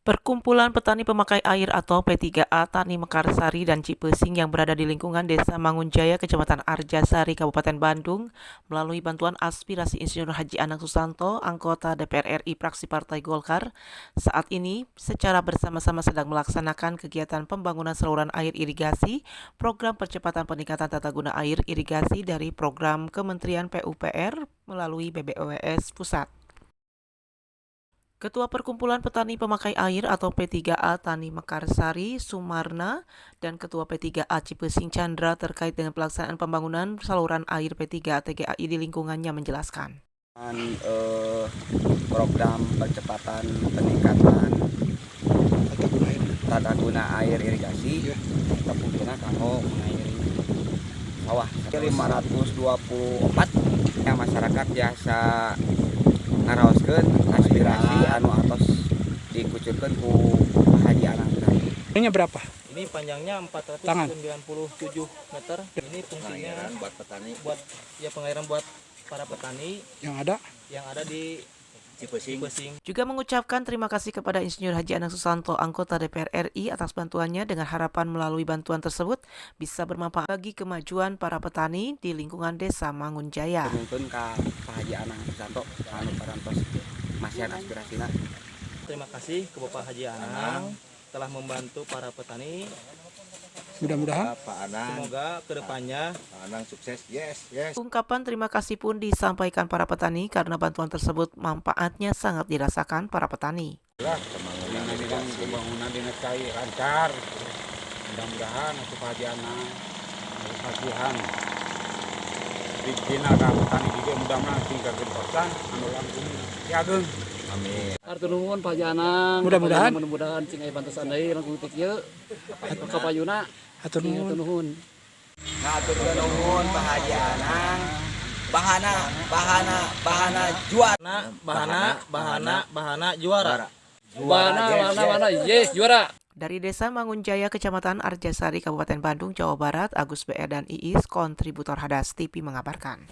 Perkumpulan Petani Pemakai Air atau P3A Tani Mekarsari dan Cipesing yang berada di lingkungan Desa Mangunjaya, Kecamatan Arjasari, Kabupaten Bandung, melalui bantuan aspirasi Insinyur Haji Anang Susanto, anggota DPR RI fraksi Partai Golkar, saat ini secara bersama-sama sedang melaksanakan kegiatan pembangunan saluran air irigasi, program percepatan peningkatan tata guna air irigasi dari program Kementerian PUPR melalui BBOWS Pusat. Ketua Perkumpulan Petani Pemakai Air atau P3A Tani Mekarsari, Sumarna, dan Ketua P3A Cipesing Chandra terkait dengan pelaksanaan pembangunan saluran air P3A TGAI di lingkungannya menjelaskan. Program percepatan peningkatan tata guna air irigasi, tepungnya kanggo mengairi sawah 524 yang masyarakat biasa ngaraoskeun aspirasi anu atos dikucurkeun ku Haji Anang. Ini berapa? Ini panjangnya 497 meter. Ini fungsinya buat petani, buat pengairan buat para petani yang ada di Cipesing. Juga mengucapkan terima kasih kepada Insinyur Haji Anang Susanto, anggota DPR RI atas bantuannya, dengan harapan melalui bantuan tersebut bisa bermanfaat bagi kemajuan para petani di lingkungan Desa Mangunjaya. Nuntun ka Pak Haji Anang Susanto anu parantos masihan aspirasina. Terima kasih ke Bapak Haji Anang telah membantu para petani. mudah-mudahan Semoga kedepannya Pak Anang sukses. Yes. Ungkapan terima kasih pun disampaikan para petani karena bantuan tersebut manfaatnya sangat dirasakan para petani. Pembangunan di negeri lancar, mudah-mudahan Pak Haji Anang kasihan di dina petani juga mudah-mudahan tinggal gentosan anu langsung siageung. Amin. Artur nuhun Pak Haji Anang. Mudah-mudahan cing aya bantusan deui langsung tik ieu. Kapayuna. atur nuhun. Ngatur nuhun Pak Haji Anang. Bahana juara. bahana juara. Bahana yes juara. Dari Desa Mangunjaya, Kecamatan Arjasari, Kabupaten Bandung, Jawa Barat, Agus BR dan Iis, kontributor Hadas TV mengabarkan.